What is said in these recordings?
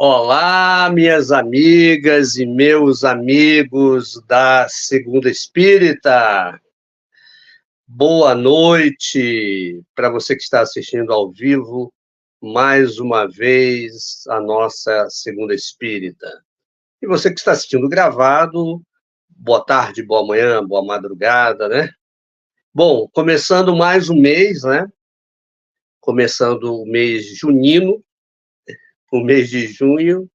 Olá, minhas amigas e meus amigos da Segunda Espírita. Boa noite para você que está assistindo ao vivo, mais uma vez, a nossa Segunda Espírita. E você que está assistindo gravado, boa tarde, boa manhã, boa madrugada, né? Bom, começando mais um mês, né? Começando o mês junino, o mês de junho,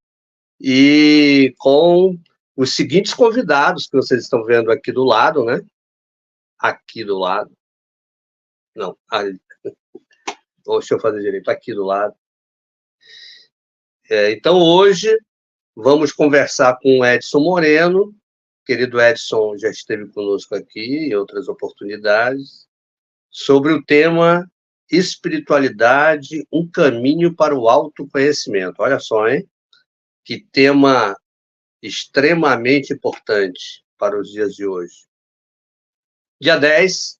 e com os seguintes convidados que vocês estão vendo aqui do lado, né? Aqui do lado. Não, ali. Deixa eu fazer direito, aqui do lado. Então, hoje, vamos conversar com o Edson Moreno. Querido Edson já esteve conosco aqui em outras oportunidades, sobre o tema espiritualidade, um caminho para o autoconhecimento. Olha só, hein? Que tema extremamente importante para os dias de hoje. Dia 10,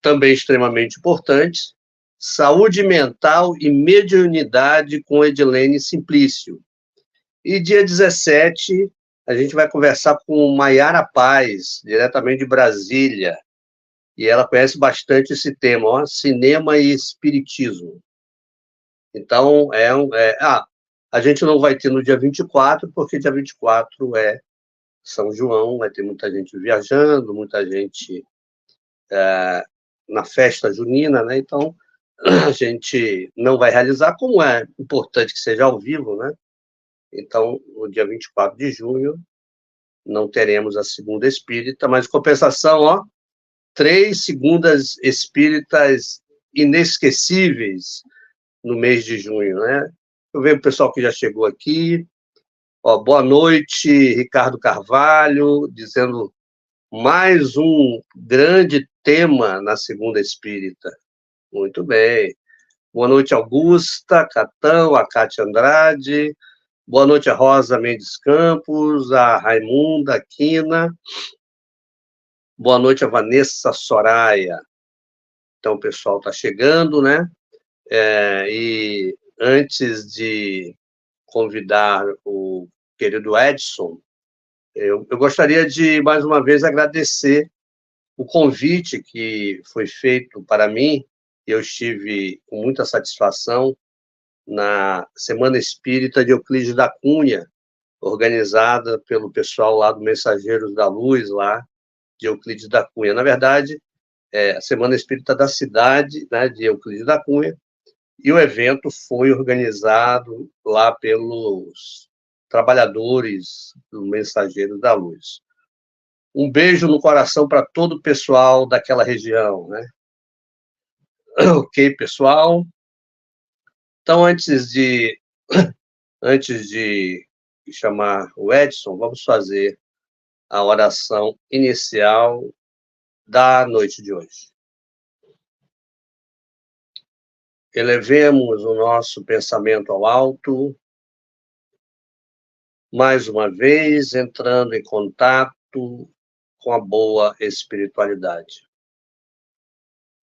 também extremamente importante, saúde mental e mediunidade com Edilene Simplício. E dia 17, a gente vai conversar com Maiara Paz, diretamente de Brasília, e ela conhece bastante esse tema, ó, cinema e espiritismo. Então, a gente não vai ter no dia 24, porque dia 24 é São João, vai ter muita gente viajando, muita gente na festa junina, né? Então, a gente não vai realizar, como é importante que seja ao vivo, né? Então, no dia 24 de junho, não teremos a Segunda Espírita, mas, em compensação, ó, 3 segundas espíritas inesquecíveis no mês de junho, né? Eu vejo o pessoal que já chegou aqui. Ó, boa noite, Ricardo Carvalho, dizendo mais um grande tema na Segunda Espírita. Muito bem. Boa noite, Augusta, Catão, a Cátia Andrade. Boa noite, a Rosa Mendes Campos, a Raimunda Aquina. Boa noite, a Vanessa Soraya. Então, o pessoal está chegando, né? E antes de convidar o querido Edson, eu gostaria de, mais uma vez, agradecer o convite que foi feito para mim. Eu estive com muita satisfação na Semana Espírita de Euclides da Cunha, organizada pelo pessoal lá do Mensageiros da Luz, lá de Euclides da Cunha. Na verdade, a Semana Espírita da cidade, né, de Euclides da Cunha, e o evento foi organizado lá pelos trabalhadores do Mensageiros da Luz. Um beijo no coração para todo o pessoal daquela região, né? Ok, pessoal? Então, antes de chamar o Edson, vamos fazer a oração inicial da noite de hoje. Elevemos o nosso pensamento ao alto, mais uma vez entrando em contato com a boa espiritualidade.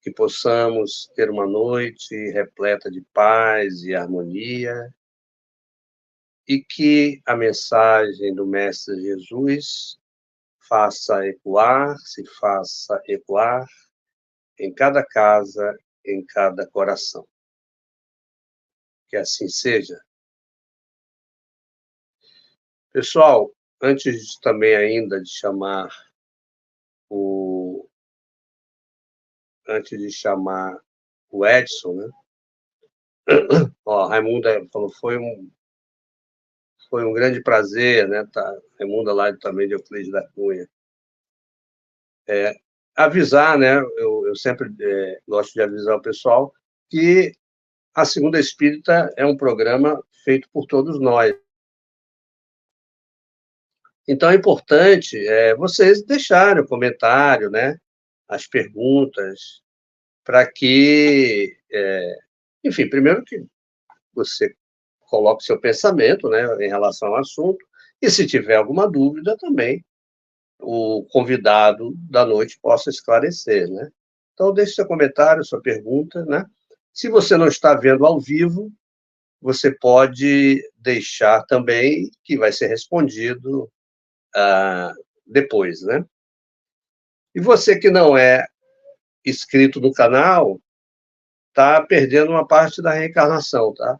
Que possamos ter uma noite repleta de paz e harmonia, e que a mensagem do Mestre Jesus se faça ecoar em cada casa, em cada coração. Que assim seja. Pessoal, antes também ainda de chamar o Edson, né? Ó, a Raimunda falou, foi um grande prazer, né? Tá, Raimunda lá também de Euclides da Cunha. Avisar, né? Eu sempre gosto de avisar o pessoal que a Segunda Espírita é um programa feito por todos nós. Então, é importante vocês deixarem o comentário, né? As perguntas, para que, enfim, primeiro que você coloque seu pensamento, né, em relação ao assunto, e se tiver alguma dúvida também, o convidado da noite possa esclarecer, né? Então, deixe seu comentário, sua pergunta, né? Se você não está vendo ao vivo, você pode deixar também, que vai ser respondido depois, né? E você que não é inscrito no canal, está perdendo uma parte da reencarnação, tá?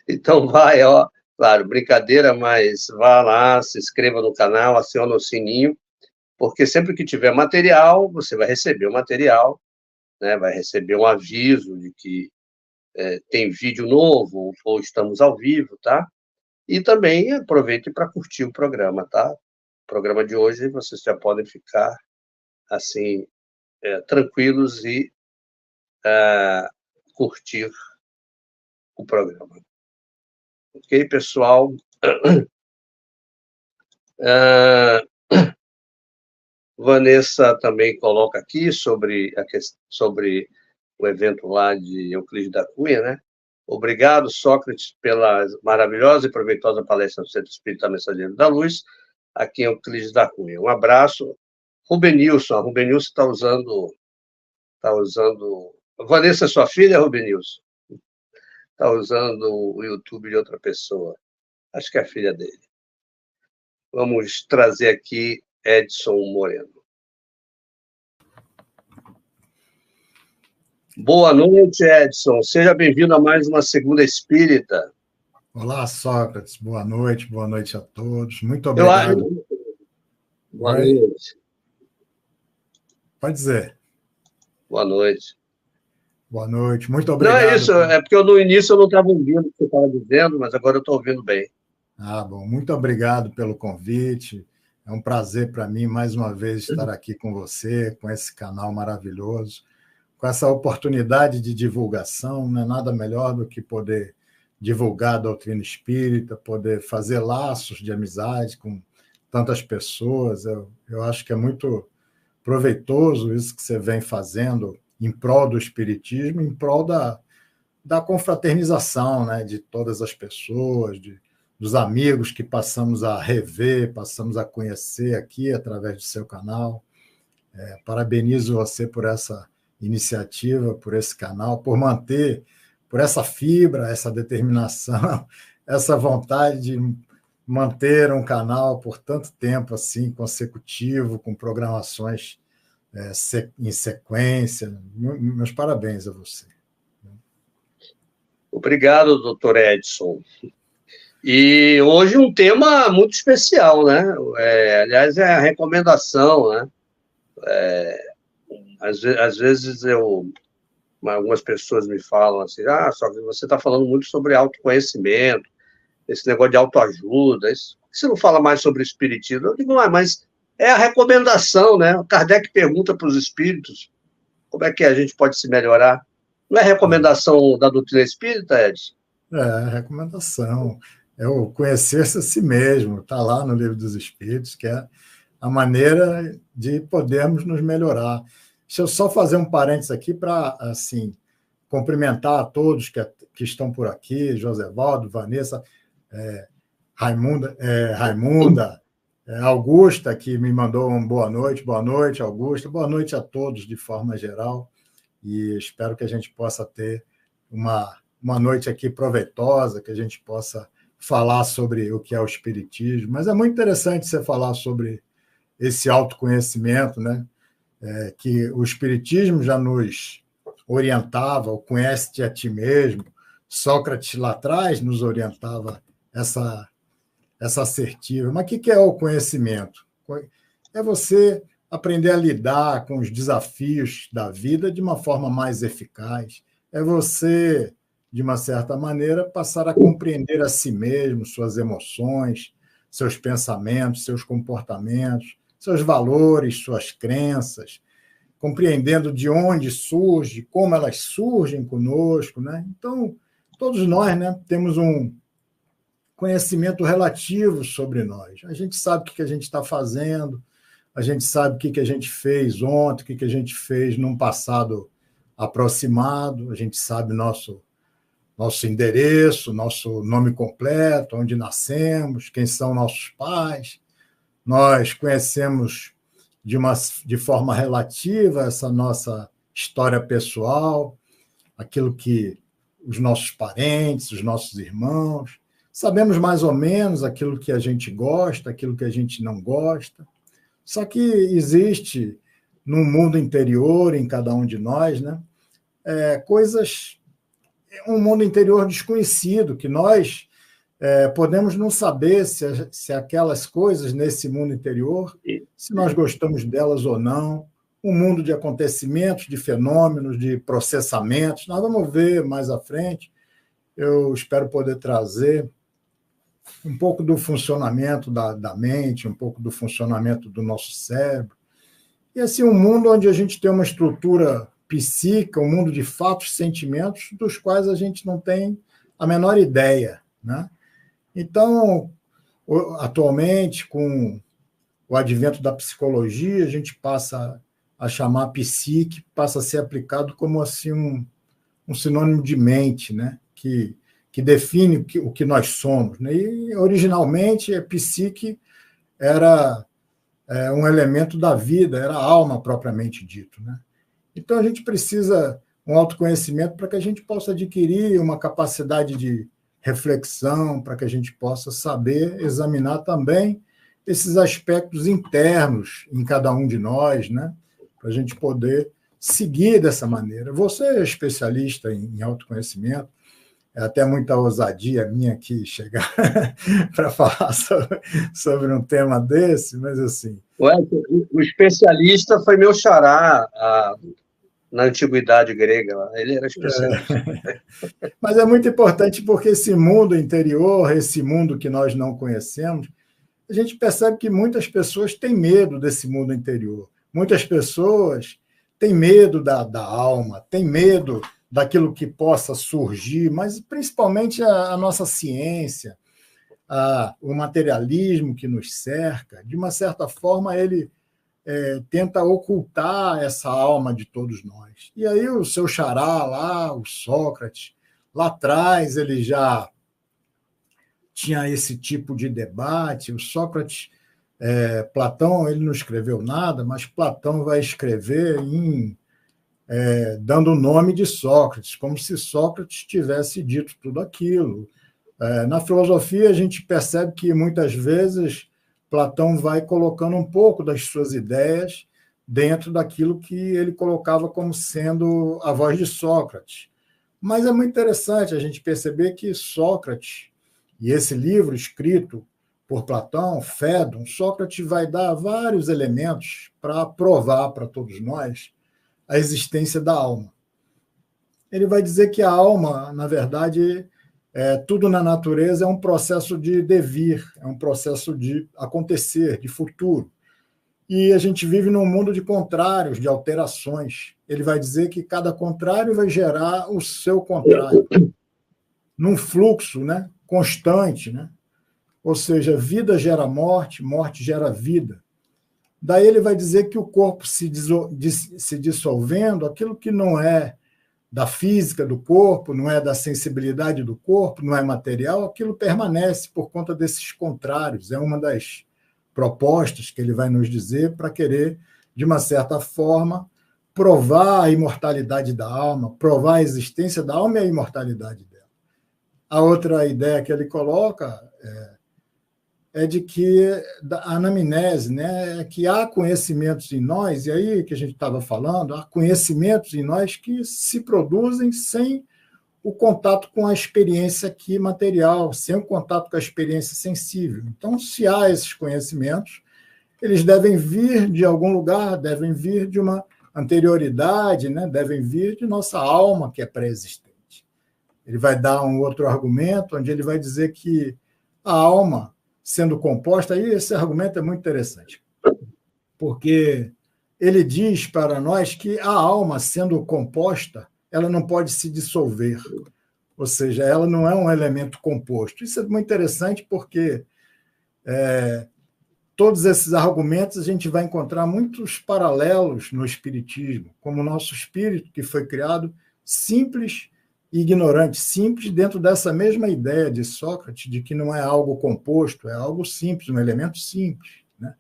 Então vai, ó, claro, brincadeira, mas vá lá, se inscreva no canal, aciona o sininho, porque sempre que tiver material, você vai receber o material, né? Vai receber um aviso de que tem vídeo novo, ou estamos ao vivo, tá? E também aproveite para curtir o programa, tá? O programa de hoje vocês já podem ficar, assim, tranquilos e curtir o programa. Ok, pessoal? Vanessa também coloca aqui sobre o evento lá de Euclides da Cunha, né? Obrigado, Sócrates, pela maravilhosa e proveitosa palestra do Centro Espírita Mensageiro da Luz, aqui em Euclides da Cunha. Um abraço. Rubenilson, a Rubenilson está usando... Vanessa é sua filha, Rubenilson? Está usando o YouTube de outra pessoa. Acho que é a filha dele. Vamos trazer aqui Edson Moreno. Boa noite, Edson. Seja bem-vindo a mais uma Segunda Espírita. Olá, Sócrates. Boa noite a todos. Muito obrigado. Boa noite. Pode dizer. Boa noite. Boa noite. Muito obrigado. Não é isso, é porque no início eu não estava ouvindo o que você estava dizendo, mas agora eu estou ouvindo bem. Bom. Muito obrigado pelo convite. É um prazer para mim, mais uma vez, estar aqui com você, com esse canal maravilhoso, com essa oportunidade de divulgação. Não é nada melhor do que poder divulgar a doutrina espírita, poder fazer laços de amizade com tantas pessoas. Eu acho que é muito proveitoso isso que você vem fazendo em prol do espiritismo, em prol da confraternização, né, de todas as pessoas, dos amigos que passamos a rever, passamos a conhecer aqui através do seu canal. Parabenizo você por essa iniciativa, por esse canal, por manter, por essa fibra, essa determinação, essa vontade de manter um canal por tanto tempo assim, consecutivo, com programações em sequência. Meus parabéns a você. Obrigado, doutor Edson. E hoje um tema muito especial, né? Aliás, é a recomendação, né? Às vezes algumas pessoas me falam assim, só que você está falando muito sobre autoconhecimento, esse negócio de autoajuda, por que você não fala mais sobre espiritismo? Eu digo, mas é a recomendação, né? O Kardec pergunta para os espíritos como é que a gente pode se melhorar. Não é recomendação da doutrina espírita, Edson? É recomendação. É o conhecer-se a si mesmo, está lá no Livro dos Espíritos, que é a maneira de podermos nos melhorar. Deixa eu só fazer um parênteses aqui para, assim, cumprimentar a todos que estão por aqui, Josevaldo, Vanessa, Raimunda, Augusta, que me mandou um boa noite, Augusta, boa noite a todos de forma geral, e espero que a gente possa ter uma noite aqui proveitosa, que a gente possa falar sobre o que é o espiritismo, mas é muito interessante você falar sobre esse autoconhecimento, né? Que o espiritismo já nos orientava, o conhece-te a ti mesmo. Sócrates lá atrás nos orientava essa assertiva. Mas o que é o conhecimento? É você aprender a lidar com os desafios da vida de uma forma mais eficaz. É você, de uma certa maneira, passar a compreender a si mesmo, suas emoções, seus pensamentos, seus comportamentos, seus valores, suas crenças, compreendendo de onde surge, como elas surgem conosco, né? Então, todos nós, né, temos um conhecimento relativo sobre nós. A gente sabe o que a gente está fazendo, a gente sabe o que a gente fez ontem, o que a gente fez num passado aproximado, a gente sabe nosso endereço, nosso nome completo, onde nascemos, quem são nossos pais. Nós conhecemos de forma relativa essa nossa história pessoal, aquilo que os nossos parentes, os nossos irmãos, sabemos mais ou menos aquilo que a gente gosta, aquilo que a gente não gosta. Só que existe no mundo interior, em cada um de nós, né, coisas, um mundo interior desconhecido, que nós podemos não saber se aquelas coisas nesse mundo interior, se nós gostamos delas ou não, um mundo de acontecimentos, de fenômenos, de processamentos. Nós vamos ver mais à frente. Eu espero poder trazer um pouco do funcionamento da mente, um pouco do funcionamento do nosso cérebro. E assim, um mundo onde a gente tem uma estrutura psíquica, um mundo de fatos e sentimentos dos quais a gente não tem a menor ideia, né? Então, atualmente, com o advento da psicologia, a gente passa a chamar psique, passa a ser aplicado como assim um sinônimo de mente, né? Que define o que nós somos, né? E, originalmente, a psique era um elemento da vida, era a alma propriamente dito, né? Então, a gente precisa um autoconhecimento para que a gente possa adquirir uma capacidade de reflexão, para que a gente possa saber examinar também esses aspectos internos em cada um de nós, né? Para a gente poder seguir dessa maneira. Você é especialista em autoconhecimento, é até muita ousadia minha aqui chegar para falar sobre um tema desse, mas assim... O especialista foi meu xará na antiguidade grega, ele era especialista. Mas é muito importante porque esse mundo interior, esse mundo que nós não conhecemos, a gente percebe que muitas pessoas têm medo desse mundo interior. Muitas pessoas têm medo da alma, têm medo daquilo que possa surgir, mas principalmente a nossa ciência, o materialismo que nos cerca, de uma certa forma, ele tenta ocultar essa alma de todos nós. E aí o seu xará lá, o Sócrates, lá atrás ele já tinha esse tipo de debate. O Sócrates, Platão, ele não escreveu nada, mas Platão vai escrever dando o nome de Sócrates, como se Sócrates tivesse dito tudo aquilo. Na filosofia, a gente percebe que, muitas vezes, Platão vai colocando um pouco das suas ideias dentro daquilo que ele colocava como sendo a voz de Sócrates. Mas é muito interessante a gente perceber que Sócrates, e esse livro escrito por Platão, Fédon, Sócrates vai dar vários elementos para provar para todos nós a existência da alma. Ele vai dizer que a alma, na verdade, tudo na natureza é um processo de devir, é um processo de acontecer, de futuro. E a gente vive num mundo de contrários, de alterações. Ele vai dizer que cada contrário vai gerar o seu contrário, num fluxo, né, constante, né? Ou seja, vida gera morte, morte gera vida. Daí ele vai dizer que o corpo se dissolvendo, aquilo que não é da física do corpo, não é da sensibilidade do corpo, não é material, aquilo permanece por conta desses contrários. É uma das propostas que ele vai nos dizer para querer, de uma certa forma, provar a imortalidade da alma, provar a existência da alma e a imortalidade dela. A outra ideia que ele coloca é de que a anamnese, né, é que há conhecimentos em nós, e aí que a gente estava falando, há conhecimentos em nós que se produzem sem o contato com a experiência aqui material, sem o contato com a experiência sensível. Então, se há esses conhecimentos, eles devem vir de algum lugar, devem vir de uma anterioridade, né, devem vir de nossa alma, que é pré-existente. Ele vai dar um outro argumento, onde ele vai dizer que a alma, sendo composta, aí esse argumento é muito interessante, porque ele diz para nós que a alma, sendo composta, ela não pode se dissolver, ou seja, ela não é um elemento composto. Isso é muito interessante porque todos esses argumentos a gente vai encontrar muitos paralelos no Espiritismo, como o nosso espírito, que foi criado simples e ignorante, simples, dentro dessa mesma ideia de Sócrates, de que não é algo composto, é algo simples, um elemento simples, né?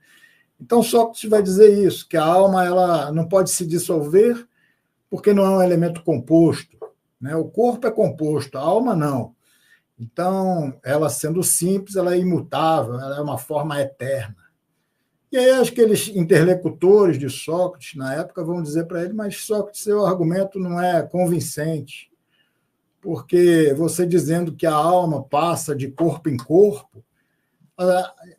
Então, Sócrates vai dizer isso, que a alma ela não pode se dissolver porque não é um elemento composto, né? O corpo é composto, a alma não. Então, ela sendo simples, ela é imutável, ela é uma forma eterna. E aí, aqueles interlocutores de Sócrates, na época, vão dizer para ele, mas Sócrates, seu argumento não é convincente, porque você dizendo que a alma passa de corpo em corpo,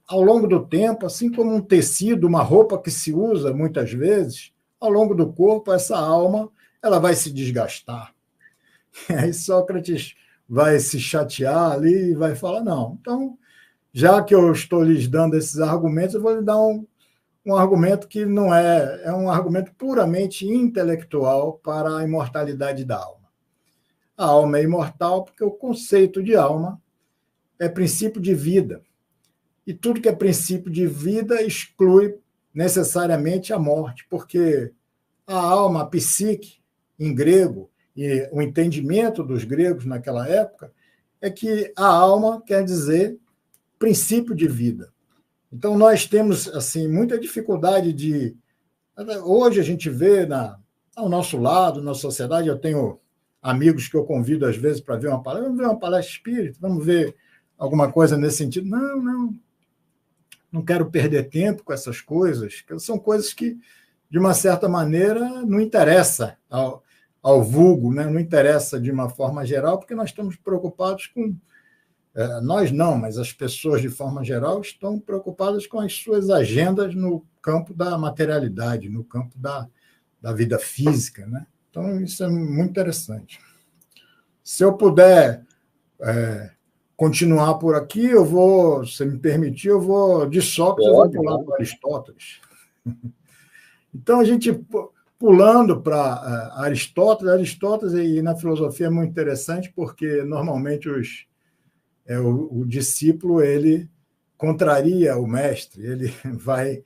ao longo do tempo, assim como um tecido, uma roupa que se usa muitas vezes, ao longo do corpo, essa alma ela vai se desgastar. E aí Sócrates vai se chatear ali e vai falar, não, então, já que eu estou lhes dando esses argumentos, eu vou lhe dar um argumento que não é um argumento puramente intelectual para a imortalidade da alma. A alma é imortal porque o conceito de alma é princípio de vida. E tudo que é princípio de vida exclui necessariamente a morte, porque a alma, a psique, em grego, e o entendimento dos gregos naquela época, é que a alma quer dizer princípio de vida. Então, nós temos assim muita dificuldade de... Hoje a gente vê ao nosso lado, na sociedade, eu tenho amigos que eu convido às vezes para ver uma palestra, vamos ver uma palestra espírita, vamos ver alguma coisa nesse sentido. Não quero perder tempo com essas coisas, que são coisas que, de uma certa maneira, não interessa ao vulgo, né? Não interessa de uma forma geral, porque nós estamos preocupados com... nós não, mas as pessoas, de forma geral, estão preocupadas com as suas agendas no campo da materialidade, no campo da vida física, né? Então, isso é muito interessante. Se eu puder continuar por aqui, se me permitir, eu vou de Sócrates, eu vou pular para Aristóteles. Então, a gente pulando para Aristóteles, e na filosofia é muito interessante, porque normalmente o discípulo ele contraria o mestre, ele vai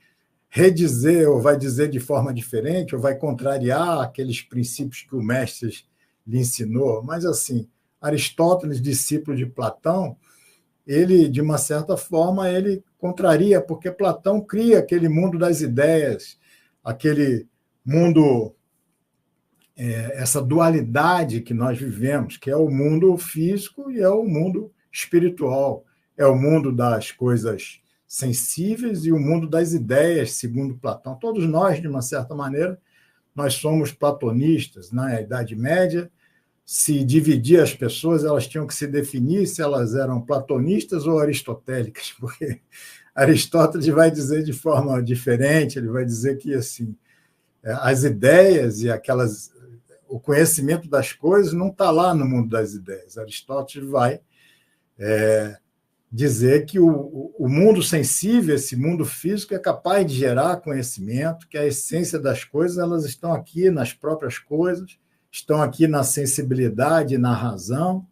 redizer ou vai dizer de forma diferente, ou vai contrariar aqueles princípios que o mestre lhe ensinou. Mas, assim, Aristóteles, discípulo de Platão, ele, de uma certa forma, ele contraria, porque Platão cria aquele mundo das ideias, aquele mundo, essa dualidade que nós vivemos, que é o mundo físico e é o mundo espiritual, é o mundo das coisas sensíveis e o mundo das ideias, segundo Platão. Todos nós, de uma certa maneira, nós somos platonistas. Na Idade Média, se dividir as pessoas, elas tinham que se definir se elas eram platonistas ou aristotélicas, porque Aristóteles vai dizer de forma diferente, ele vai dizer que assim, as ideias e o conhecimento das coisas não está lá no mundo das ideias. Aristóteles vai dizer que o mundo sensível, esse mundo físico, é capaz de gerar conhecimento, que a essência das coisas elas estão aqui nas próprias coisas, estão aqui na sensibilidade, na razão.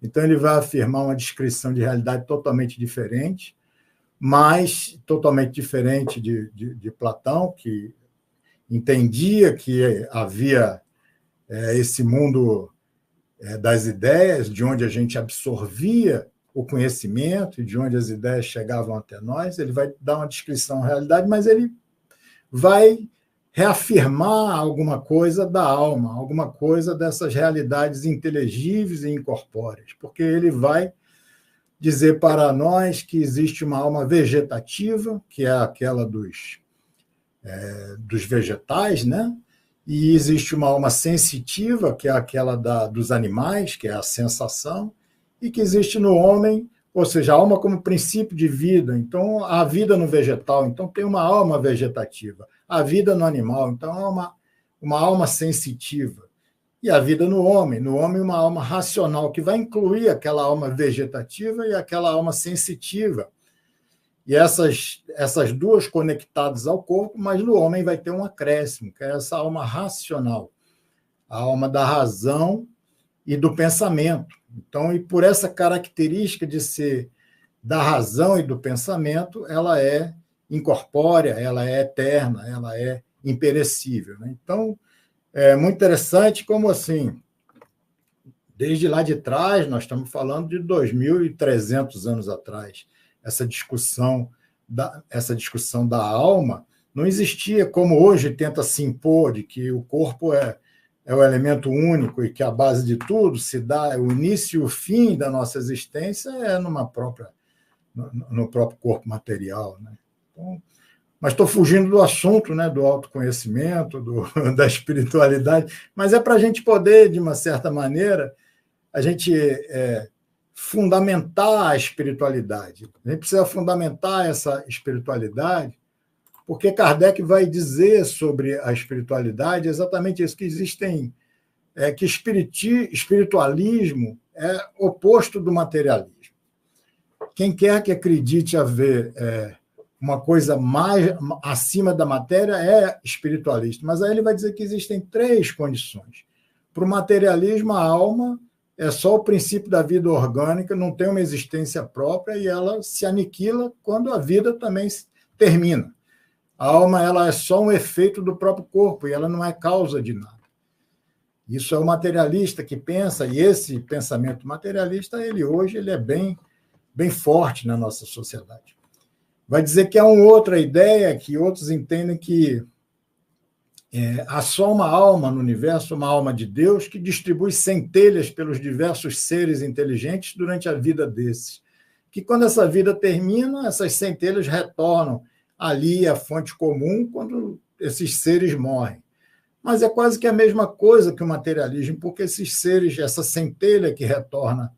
Então, ele vai afirmar uma descrição de realidade totalmente diferente, mas totalmente diferente de Platão, que entendia que havia esse mundo das ideias, de onde a gente absorvia o conhecimento e de onde as ideias chegavam até nós. Ele vai dar uma descrição da realidade, mas ele vai reafirmar alguma coisa da alma, alguma coisa dessas realidades inteligíveis e incorpóreas, porque ele vai dizer para nós que existe uma alma vegetativa, que é aquela dos vegetais, né? E existe uma alma sensitiva, que é aquela dos animais, que é a sensação, e que existe no homem, ou seja, a alma como princípio de vida. Então, a vida no vegetal, então tem uma alma vegetativa. A vida no animal, então é uma alma sensitiva. E a vida no homem uma alma racional, que vai incluir aquela alma vegetativa e aquela alma sensitiva. E essas duas conectadas ao corpo, mas no homem vai ter um acréscimo, que é essa alma racional, a alma da razão e do pensamento. Então, e por essa característica de ser da razão e do pensamento, ela é incorpórea, ela é eterna, ela é imperecível, né? Então, é muito interessante como, assim, desde lá de trás, nós estamos falando de 2.300 anos atrás, essa discussão da alma não existia como hoje tenta se impor, de que o corpo é o elemento único e que a base de tudo se dá, o início e o fim da nossa existência é no próprio corpo material, né? Então, mas estou fugindo do assunto, né, do autoconhecimento, da espiritualidade, mas é para a gente poder, de uma certa maneira, a gente fundamentar a espiritualidade. A gente precisa fundamentar essa espiritualidade, porque Kardec vai dizer sobre a espiritualidade exatamente isso, que existem, que espiritualismo é oposto do materialismo. Quem quer que acredite haver uma coisa mais acima da matéria é espiritualista, mas aí ele vai dizer que existem 3 condições. Para o materialismo, a alma é só o princípio da vida orgânica, não tem uma existência própria e ela se aniquila quando a vida também termina. A alma ela é só um efeito do próprio corpo e ela não é causa de nada. Isso é o materialista que pensa, e esse pensamento materialista, hoje ele é bem forte na nossa sociedade. Vai dizer que há uma outra ideia que outros entendem que há só uma alma no universo, uma alma de Deus, que distribui centelhas pelos diversos seres inteligentes durante a vida desses. Que quando essa vida termina, essas centelhas retornam ali à fonte comum quando esses seres morrem. Mas é quase que a mesma coisa que o materialismo, porque esses seres, essa centelha que retorna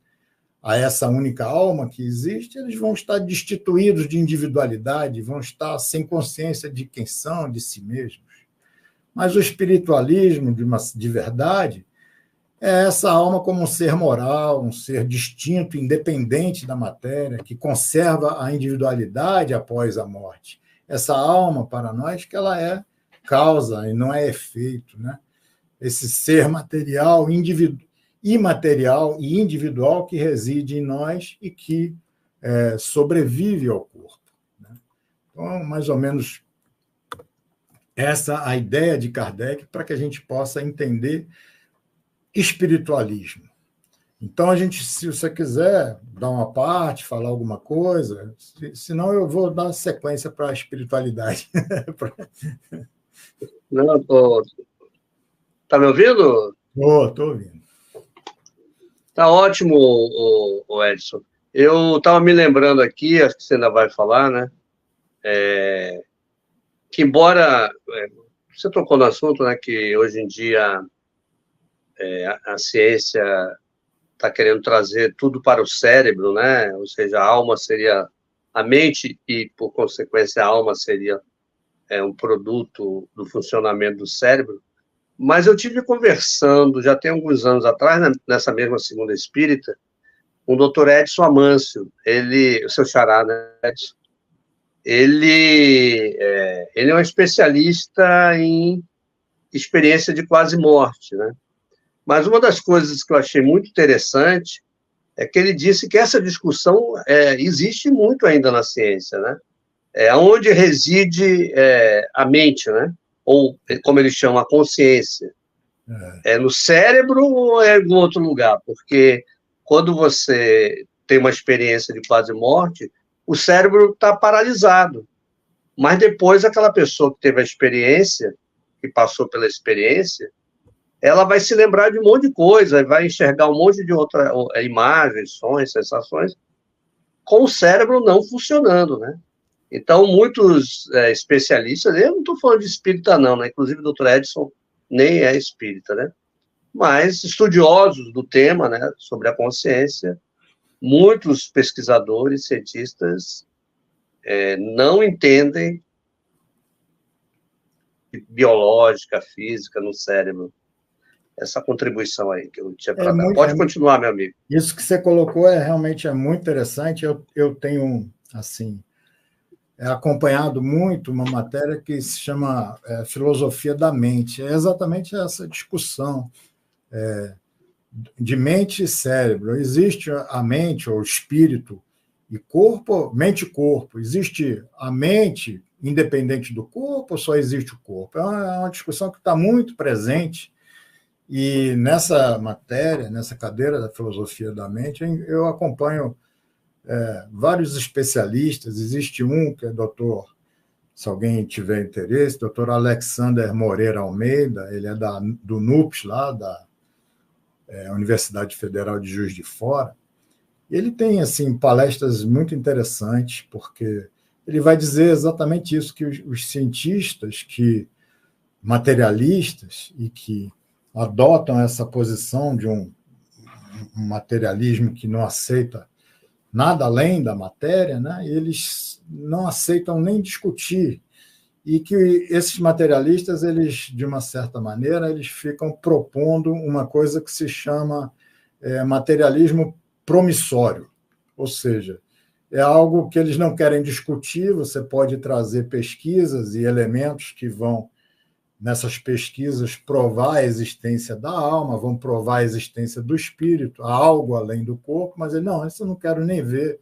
a essa única alma que existe, eles vão estar destituídos de individualidade, vão estar sem consciência de quem são, de si mesmos. Mas o espiritualismo de verdade é essa alma como um ser moral, um ser distinto, independente da matéria, que conserva a individualidade após a morte. Essa alma, para nós, que ela é causa e não é efeito, né? Esse ser material, imaterial e individual que reside em nós e que sobrevive ao corpo, né? Então, mais ou menos essa a ideia de Kardec para que a gente possa entender espiritualismo. Então, se você quiser dar uma parte, falar alguma coisa, senão eu vou dar sequência para a espiritualidade. Não, tá me ouvindo? Estou ouvindo. Tá ótimo, Edson. Eu estava me lembrando aqui, acho que você ainda vai falar, né? Que embora você tocou no assunto, né, que hoje em dia a ciência está querendo trazer tudo para o cérebro, né? Ou seja, a alma seria a mente e, por consequência, a alma seria um produto do funcionamento do cérebro. Mas eu tive conversando, já tem alguns anos atrás, nessa mesma Segunda Espírita, com o Dr. Edson Amâncio, o seu xará, né, Edson? Ele é um especialista em experiência de quase morte, né? Mas uma das coisas que eu achei muito interessante é que ele disse que essa discussão existe muito ainda na ciência, né? Onde reside a mente, né? Ou, como eles chamam, a consciência. É no cérebro ou é em outro lugar? Porque quando você tem uma experiência de quase morte, o cérebro está paralisado. Mas depois aquela pessoa que teve a experiência, que passou pela experiência, ela vai se lembrar de um monte de coisa, vai enxergar um monte de outras imagens, sons, sensações, com o cérebro não funcionando, né? Então, muitos especialistas, eu não estou falando de espírita não, né? Inclusive o Dr. Edson nem é espírita, né? Mas estudiosos do tema, né, sobre a consciência, muitos pesquisadores, cientistas, não entendem biológica, física no cérebro. Essa contribuição aí que eu tinha para dar. Pode continuar, meu amigo. Isso que você colocou realmente muito interessante. Eu tenho, assim, acompanhado muito uma matéria que se chama Filosofia da Mente. É exatamente essa discussão de mente e cérebro. Existe a mente, ou espírito, e corpo, mente e corpo. Existe a mente independente do corpo ou só existe o corpo? É uma discussão que está muito presente. E nessa matéria, nessa cadeira da filosofia da mente, eu acompanho vários especialistas. Existe um que é Dr. se alguém tiver interesse, doutor Alexander Moreira Almeida, ele é do NUPS, lá da Universidade Federal de Juiz de Fora. Ele tem assim palestras muito interessantes, porque ele vai dizer exatamente isso, que os cientistas materialistas e que adotam essa posição de um materialismo que não aceita nada além da matéria, né? Eles não aceitam nem discutir, e que esses materialistas, eles, de uma certa maneira, eles ficam propondo uma coisa que se chama materialismo promissório, ou seja, é algo que eles não querem discutir. Você pode trazer pesquisas e elementos que vão, nessas pesquisas, provar a existência da alma, vão provar a existência do espírito, há algo além do corpo, mas ele, não, isso eu não quero nem ver,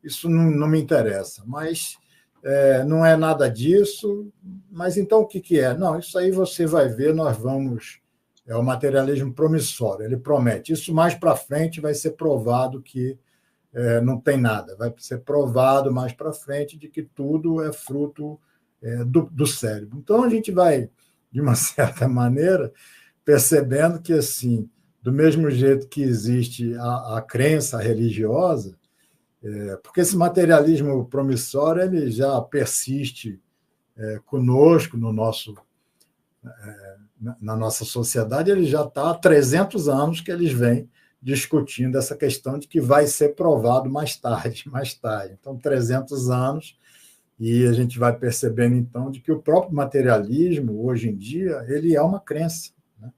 isso não me interessa. Mas não é nada disso. Mas então o que é? Não, isso aí você vai ver, nós vamos... É o materialismo promissório, ele promete. Isso mais para frente vai ser provado que não tem nada, vai ser provado mais para frente de que tudo é fruto do cérebro. Então a gente vai, de uma certa maneira, percebendo que, assim, do mesmo jeito que existe a crença religiosa, porque esse materialismo promissório ele já persiste conosco na nossa sociedade, ele já está há 300 anos que eles vêm discutindo essa questão de que vai ser provado mais tarde. Então, 300 anos, e a gente vai percebendo, então, de que o próprio materialismo, hoje em dia, ele é uma crença, né?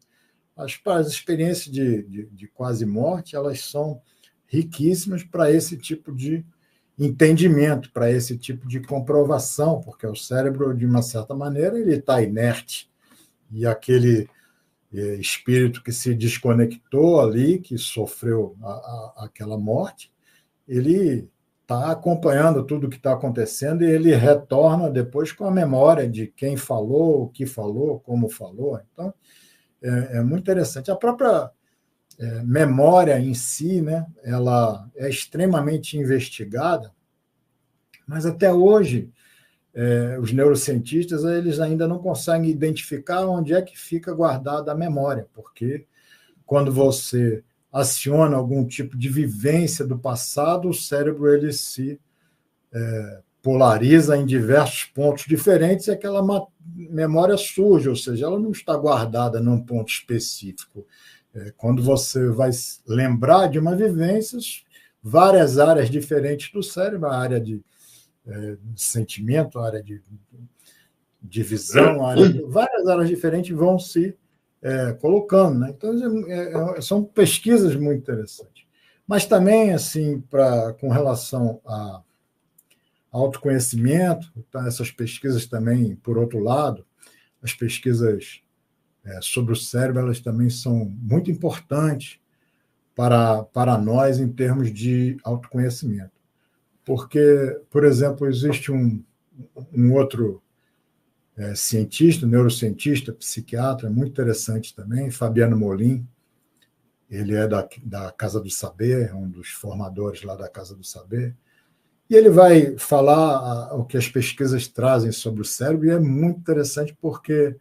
As experiências de quase morte, elas são riquíssimas para esse tipo de entendimento, para esse tipo de comprovação, porque o cérebro, de uma certa maneira, ele está inerte, e aquele espírito que se desconectou ali, que sofreu aquela morte, ele está acompanhando tudo o que está acontecendo e ele retorna depois com a memória de quem falou, o que falou, como falou. Então, é muito interessante. A própria memória em si, né, ela é extremamente investigada, mas até hoje os neurocientistas eles ainda não conseguem identificar onde é que fica guardada a memória, porque quando você aciona algum tipo de vivência do passado, o cérebro ele se polariza em diversos pontos diferentes e aquela memória surge, ou seja, ela não está guardada num ponto específico. Quando você vai lembrar de uma vivência, várias áreas diferentes do cérebro, a área de sentimento, a área de visão, várias áreas diferentes vão se colocando, né? Então, são pesquisas muito interessantes. Mas também, assim, com relação a autoconhecimento, tá? Essas pesquisas também, por outro lado, as pesquisas sobre o cérebro, elas também são muito importantes para nós em termos de autoconhecimento. Porque, por exemplo, existe um outro cientista, neurocientista, psiquiatra, muito interessante também, Fabiano Molin. Ele é da Casa do Saber, um dos formadores lá da Casa do Saber. E ele vai falar o que as pesquisas trazem sobre o cérebro, e é muito interessante porque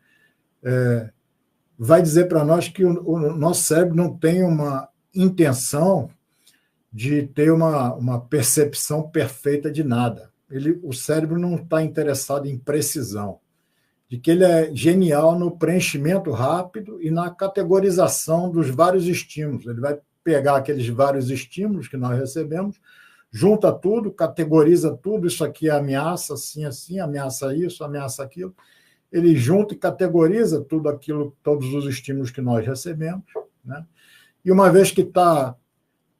vai dizer para nós que o nosso cérebro não tem uma intenção de ter uma percepção perfeita de nada. O cérebro não está interessado em precisão, de que ele é genial no preenchimento rápido e na categorização dos vários estímulos. Ele vai pegar aqueles vários estímulos que nós recebemos, junta tudo, categoriza tudo, isso aqui é ameaça, assim, assim, ameaça isso, ameaça aquilo. Ele junta e categoriza tudo aquilo, todos os estímulos que nós recebemos, né? E uma vez que está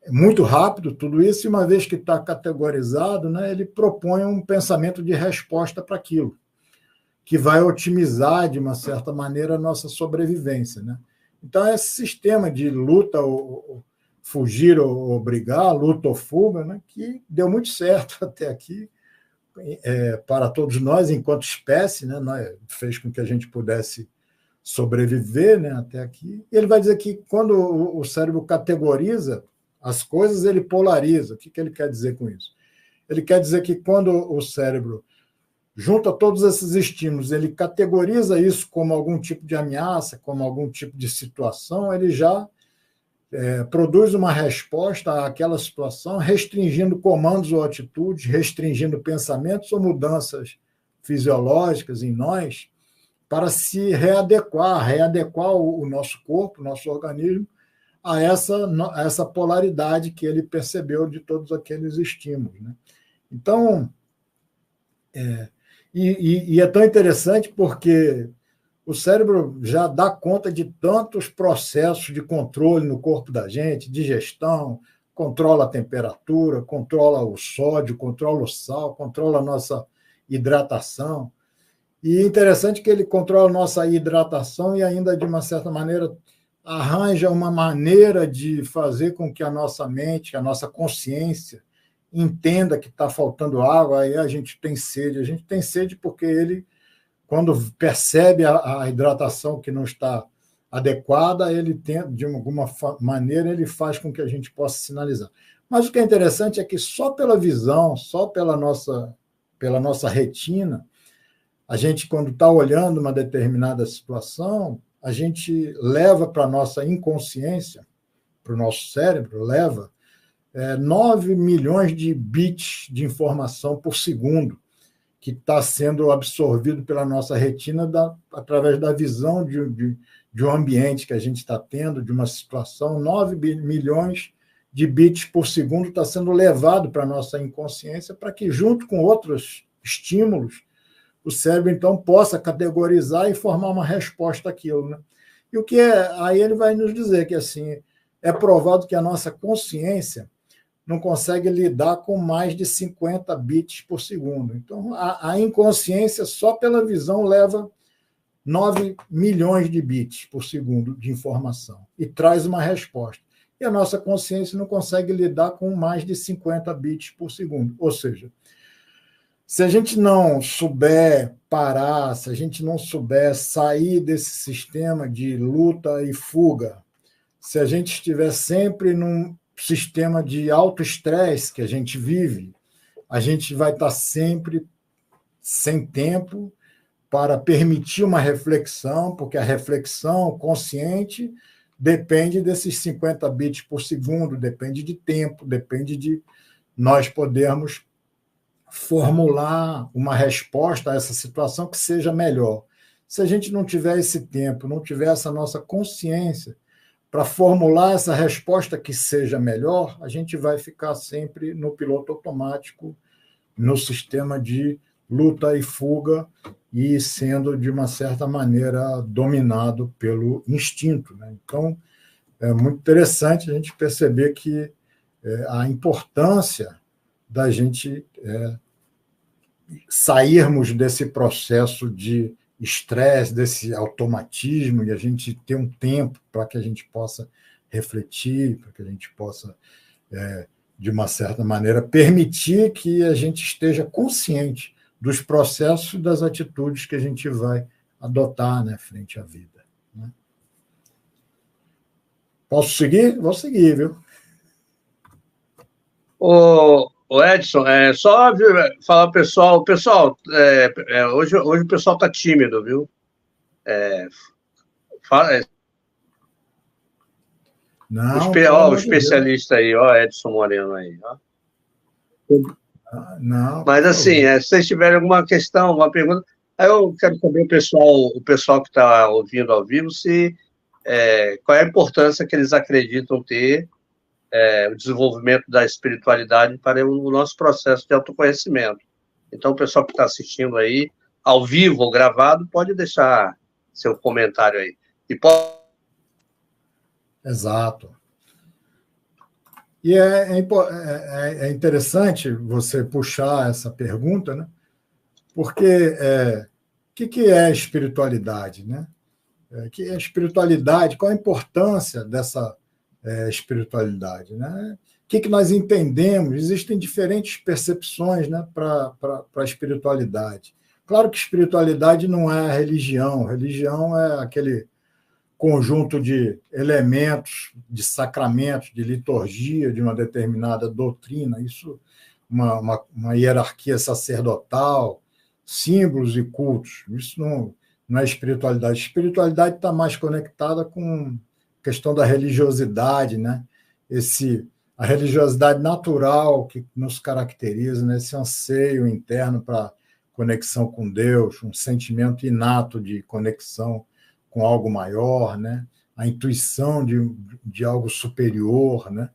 muito rápido tudo isso, e uma vez que está categorizado, né, ele propõe um pensamento de resposta para aquilo, que vai otimizar, de uma certa maneira, a nossa sobrevivência, né? Então, esse sistema de luta, ou fugir ou brigar, luta ou fuga, né, que deu muito certo até aqui, para todos nós, enquanto espécie, né, fez com que a gente pudesse sobreviver, né, até aqui. E ele vai dizer que quando o cérebro categoriza as coisas, ele polariza. O que ele quer dizer com isso? Ele quer dizer que quando o cérebro junta todos esses estímulos, ele categoriza isso como algum tipo de ameaça, como algum tipo de situação, ele já produz uma resposta àquela situação, restringindo comandos ou atitudes, restringindo pensamentos ou mudanças fisiológicas em nós, para se readequar o nosso corpo, o nosso organismo, a essa polaridade que ele percebeu de todos aqueles estímulos. Né? Então, é tão interessante porque o cérebro já dá conta de tantos processos de controle no corpo da gente, digestão, controla a temperatura, controla o sódio, controla o sal, controla a nossa hidratação. E é interessante que ele controla a nossa hidratação e ainda, de uma certa maneira, arranja uma maneira de fazer com que a nossa mente, a nossa consciência, entenda que está faltando água, aí a gente tem sede. A gente tem sede porque ele, quando percebe a hidratação que não está adequada, ele tem, de alguma maneira, ele faz com que a gente possa sinalizar. Mas o que é interessante é que só pela visão, só pela nossa retina, a gente, quando está olhando uma determinada situação, a gente leva para a nossa inconsciência, para o nosso cérebro, leva 9 milhões de bits de informação por segundo, que está sendo absorvido pela nossa retina através da visão de um ambiente que a gente está tendo, de uma situação. 9 milhões de bits por segundo está sendo levado para a nossa inconsciência para que, junto com outros estímulos, o cérebro, então, possa categorizar e formar uma resposta àquilo. Né? E o que aí ele vai nos dizer que, assim, é provado que a nossa consciência não consegue lidar com mais de 50 bits por segundo. Então, a inconsciência, só pela visão, leva 9 milhões de bits por segundo de informação e traz uma resposta. E a nossa consciência não consegue lidar com mais de 50 bits por segundo. Ou seja, se a gente não souber parar, se a gente não souber sair desse sistema de luta e fuga, se a gente estiver sempre num sistema de alto estresse que a gente vive, a gente vai estar sempre sem tempo para permitir uma reflexão, porque a reflexão consciente depende desses 50 bits por segundo, depende de tempo, depende de nós podermos formular uma resposta a essa situação que seja melhor. Se a gente não tiver esse tempo, não tiver essa nossa consciência para formular essa resposta que seja melhor, a gente vai ficar sempre no piloto automático, no sistema de luta e fuga e sendo, de uma certa maneira, dominado pelo instinto. Né? Então, é muito interessante a gente perceber que a importância da gente sairmos desse processo de estresse, desse automatismo, e a gente ter um tempo para que a gente possa refletir, para que a gente possa, de uma certa maneira, permitir que a gente esteja consciente dos processos e das atitudes que a gente vai adotar, né, frente à vida. Né? Posso seguir? Vou seguir, viu? O Edson, só falar pessoal, hoje o pessoal está tímido, viu? Não, o especialista aí, Edson Moreno aí. Ó. Não. Mas assim, se vocês tiverem alguma questão, alguma pergunta, aí eu quero saber o pessoal que está ouvindo ao vivo, qual é a importância que eles acreditam ter o desenvolvimento da espiritualidade para o nosso processo de autoconhecimento. Então, o pessoal que está assistindo aí, ao vivo ou gravado, pode deixar seu comentário aí. Exato. E é interessante você puxar essa pergunta, né? Porque o que é espiritualidade, né? Que é espiritualidade? Qual a importância dessa espiritualidade, né? O que nós entendemos? Existem diferentes percepções, né, para a espiritualidade. Claro que espiritualidade não é religião. Religião é aquele conjunto de elementos, de sacramentos, de liturgia de uma determinada doutrina. Isso, uma hierarquia sacerdotal, símbolos e cultos. Isso não é espiritualidade. A espiritualidade está mais conectada com a questão da religiosidade, né? A religiosidade natural que nos caracteriza, né? Esse anseio interno para conexão com Deus, um sentimento inato de conexão com algo maior, né? A intuição de algo superior, né?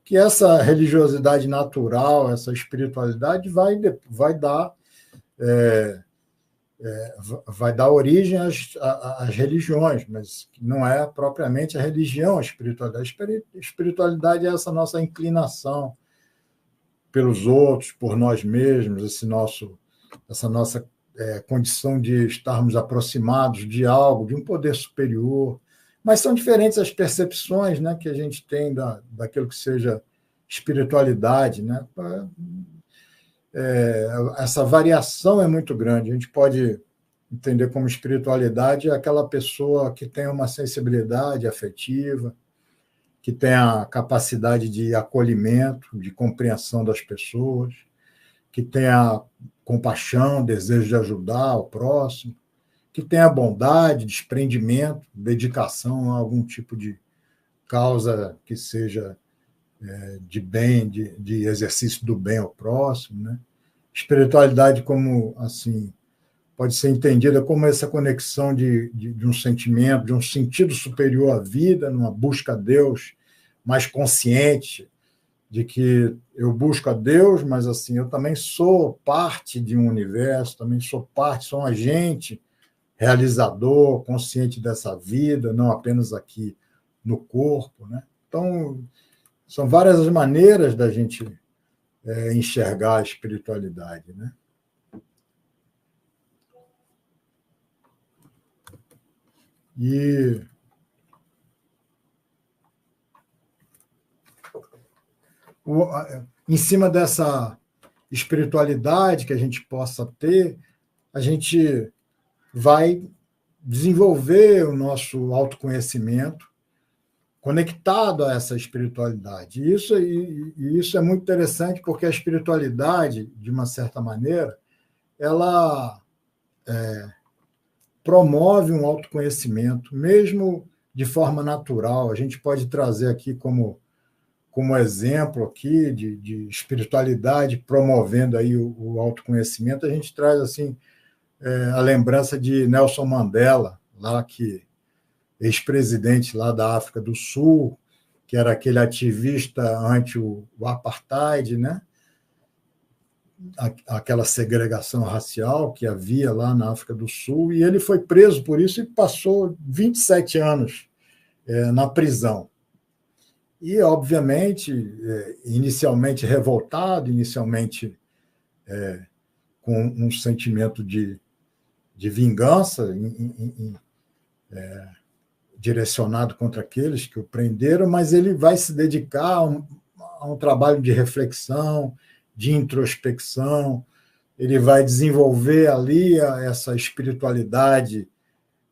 Que essa religiosidade natural, essa espiritualidade vai dar origem às religiões, mas não é propriamente a religião, a espiritualidade. A espiritualidade é essa nossa inclinação pelos outros, por nós mesmos, essa nossa condição de estarmos aproximados de algo, de um poder superior. Mas são diferentes as percepções, né, que a gente tem daquilo que seja espiritualidade, né? Essa variação é muito grande. A gente pode entender como espiritualidade aquela pessoa que tem uma sensibilidade afetiva, que tem a capacidade de acolhimento, de compreensão das pessoas, que tem a compaixão, desejo de ajudar o próximo, que tem a bondade, desprendimento, dedicação a algum tipo de causa que seja de bem, de exercício do bem ao próximo, né? Espiritualidade como assim pode ser entendida como essa conexão de um sentimento, de um sentido superior à vida, numa busca a Deus mais consciente de que eu busco a Deus, mas assim eu também sou parte de um universo, também sou um agente realizador, consciente dessa vida, não apenas aqui no corpo, né? Então, são várias as maneiras da gente enxergar a espiritualidade, né? E em cima dessa espiritualidade que a gente possa ter, a gente vai desenvolver o nosso autoconhecimento conectado a essa espiritualidade. E isso é muito interessante, porque a espiritualidade, de uma certa maneira, ela promove um autoconhecimento, mesmo de forma natural. A gente pode trazer aqui como exemplo aqui de espiritualidade promovendo aí o autoconhecimento, a gente traz assim a lembrança de Nelson Mandela, lá ex-presidente lá da África do Sul, que era aquele ativista anti o apartheid, né? Aquela segregação racial que havia lá na África do Sul, e ele foi preso por isso e passou 27 anos na prisão. E, obviamente, inicialmente revoltado, inicialmente com um sentimento de vingança direcionado contra aqueles que o prenderam, mas ele vai se dedicar a um trabalho de reflexão, de introspecção, ele vai desenvolver ali essa espiritualidade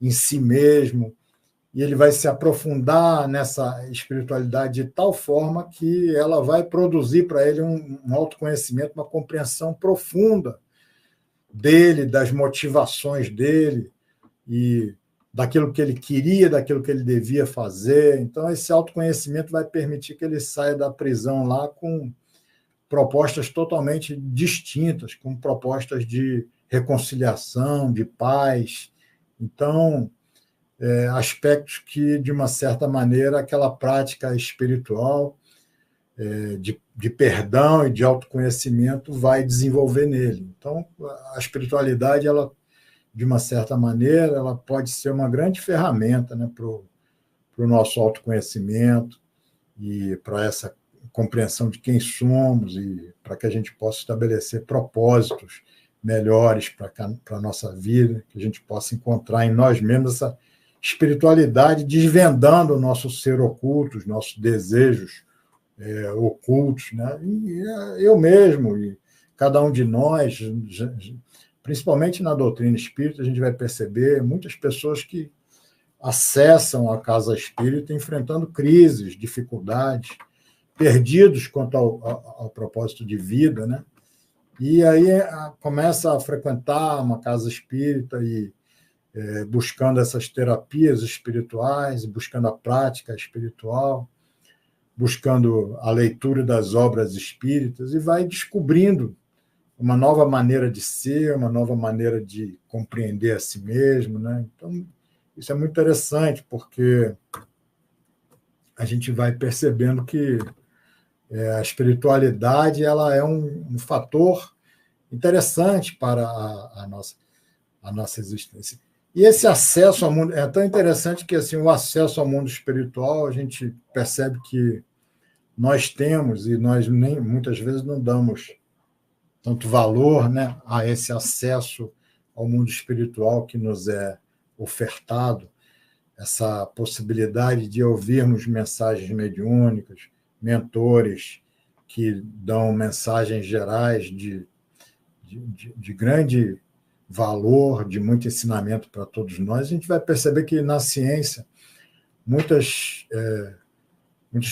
em si mesmo, e ele vai se aprofundar nessa espiritualidade de tal forma que ela vai produzir para ele um autoconhecimento, uma compreensão profunda dele, das motivações dele e daquilo que ele queria, daquilo que ele devia fazer. Então, esse autoconhecimento vai permitir que ele saia da prisão lá com propostas totalmente distintas, com propostas de reconciliação, de paz. Então, aspectos que, de uma certa maneira, aquela prática espiritual de perdão e de autoconhecimento vai desenvolver nele. Então, a espiritualidade, ela, de uma certa maneira, ela pode ser uma grande ferramenta, né, para o nosso autoconhecimento e para essa compreensão de quem somos e para que a gente possa estabelecer propósitos melhores para a nossa vida, que a gente possa encontrar em nós mesmos essa espiritualidade desvendando o nosso ser oculto, os nossos desejos ocultos, né? E eu mesmo e cada um de nós, principalmente na doutrina espírita, a gente vai perceber muitas pessoas que acessam a casa espírita enfrentando crises, dificuldades, perdidos quanto ao propósito de vida, né? E aí começa a frequentar uma casa espírita e buscando essas terapias espirituais, buscando a prática espiritual, buscando a leitura das obras espíritas e vai descobrindo uma nova maneira de ser, uma nova maneira de compreender a si mesmo, né? Então, isso é muito interessante, porque a gente vai percebendo que a espiritualidade ela é um fator interessante para a nossa existência. E esse acesso ao mundo é tão interessante que assim o acesso ao mundo espiritual a gente percebe que nós temos e nós nem muitas vezes não damos tanto valor, né, a esse acesso ao mundo espiritual que nos é ofertado, essa possibilidade de ouvirmos mensagens mediúnicas, mentores que dão mensagens gerais de grande valor, de muito ensinamento para todos nós. A gente vai perceber que na ciência muitas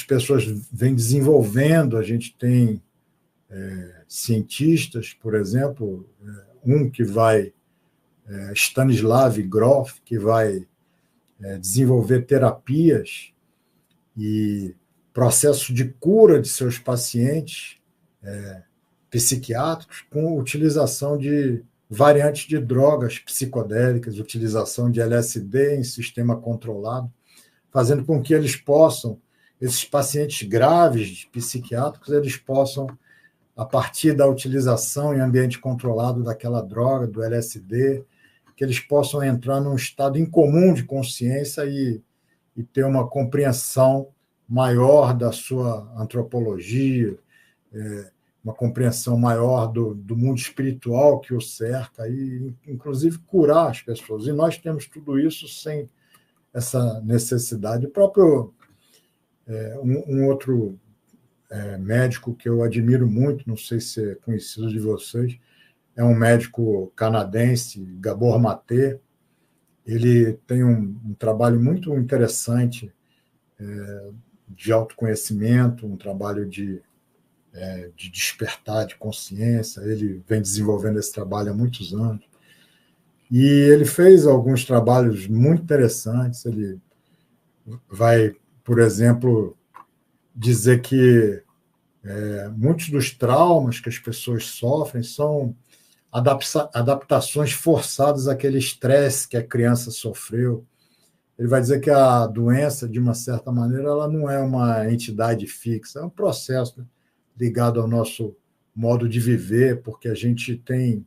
pessoas vêm desenvolvendo, a gente tem cientistas, por exemplo, um que vai, Stanislav Grof, que vai desenvolver terapias e processos de cura de seus pacientes psiquiátricos com utilização de variantes de drogas psicodélicas, utilização de LSD em sistema controlado, fazendo com que eles possam, esses pacientes graves psiquiátricos, eles possam, a partir da utilização em ambiente controlado daquela droga, do LSD, que eles possam entrar num estado incomum de consciência e ter uma compreensão maior da sua antropologia, uma compreensão maior do mundo espiritual que o cerca, e inclusive curar as pessoas. E nós temos tudo isso sem essa necessidade. O próprio um outro médico que eu admiro muito, não sei se é conhecido de vocês, é um médico canadense, Gabor Maté. Ele tem um trabalho muito interessante de autoconhecimento, um trabalho de despertar de consciência. Ele vem desenvolvendo esse trabalho há muitos anos. E ele fez alguns trabalhos muito interessantes. Ele vai, por exemplo, dizer que muitos dos traumas que as pessoas sofrem são adaptações forçadas àquele estresse que a criança sofreu. Ele vai dizer que a doença, de uma certa maneira, ela não é uma entidade fixa, é um processo, né, ligado ao nosso modo de viver, porque a gente tem...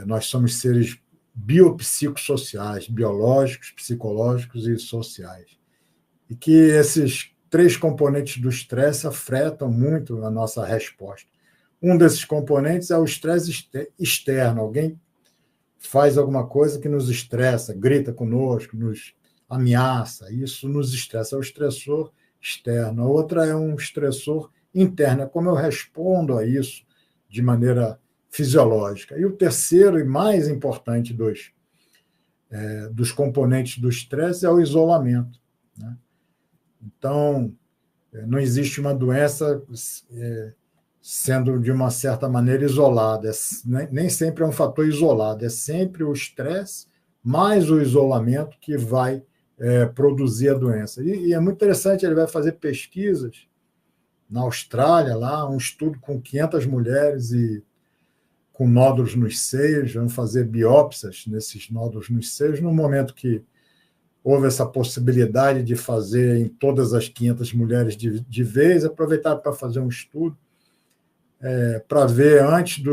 nós somos seres biopsicossociais, biológicos, psicológicos e sociais. E que esses 3 componentes do estresse afetam muito a nossa resposta. Um desses componentes é o estresse externo. Alguém faz alguma coisa que nos estressa, grita conosco, nos ameaça. Isso nos estressa. É o estressor externo. A outra é um estressor interno. É como eu respondo a isso de maneira fisiológica. E o terceiro e mais importante dos componentes do estresse é o isolamento, né? Então, não existe uma doença sendo, de uma certa maneira, isolada. Nem sempre é um fator isolado, é sempre o estresse mais o isolamento que vai produzir a doença. E é muito interessante, ele vai fazer pesquisas na Austrália, lá, um estudo com 500 mulheres e com nódulos nos seios, vão fazer biópsias nesses nódulos nos seios, no momento que houve essa possibilidade de fazer em todas as 500 mulheres de vez, aproveitaram para fazer um estudo para ver antes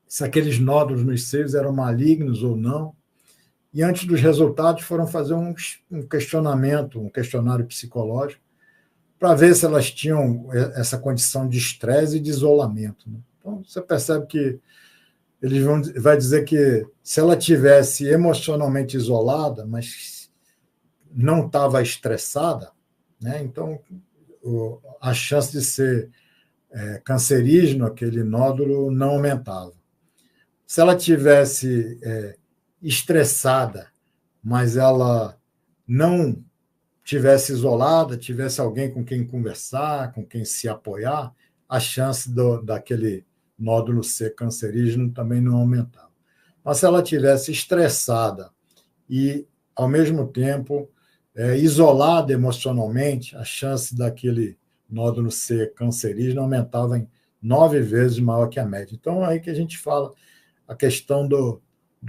se aqueles nódulos nos seios eram malignos ou não. E antes dos resultados foram fazer um questionamento, um questionário psicológico, para ver se elas tinham essa condição de estresse e de isolamento, né? Então, você percebe que vai dizer que se ela tivesse emocionalmente isolada, mas não estava estressada, né? Então a chance de ser cancerígeno, aquele nódulo, não aumentava. Se ela tivesse estressada, mas ela não tivesse isolada, tivesse alguém com quem conversar, com quem se apoiar, a chance daquele nódulo C cancerígeno também não aumentava. Mas se ela tivesse estressada e, ao mesmo tempo, isolada emocionalmente, a chance daquele nódulo C cancerígeno aumentava em 9 vezes maior que a média. Então, é aí que a gente fala a questão do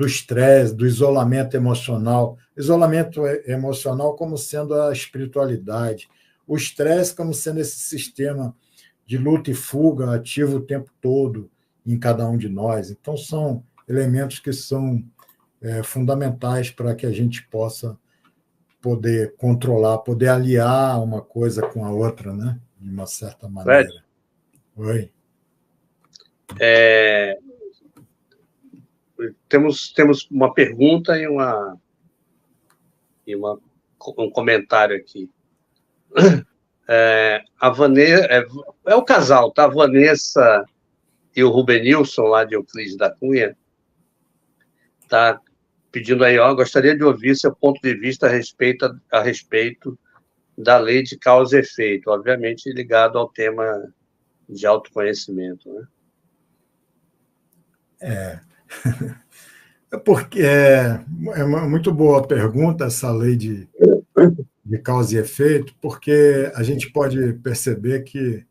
estresse, do isolamento emocional. Isolamento emocional como sendo a espiritualidade. O estresse como sendo esse sistema de luta e fuga ativo o tempo todo em cada um de nós. Então, são elementos que são fundamentais para que a gente possa poder controlar, poder aliar uma coisa com a outra, né? De uma certa maneira. Fred, Oi. Temos uma pergunta e um comentário aqui. A Vanessa, é o casal, tá? A Vanessa e o Rubenilson, lá de Euclides da Cunha, tá pedindo aí, gostaria de ouvir seu ponto de vista a respeito da lei de causa e efeito, obviamente ligado ao tema de autoconhecimento, né? Porque é uma muito boa pergunta essa lei de causa e efeito, porque a gente pode perceber que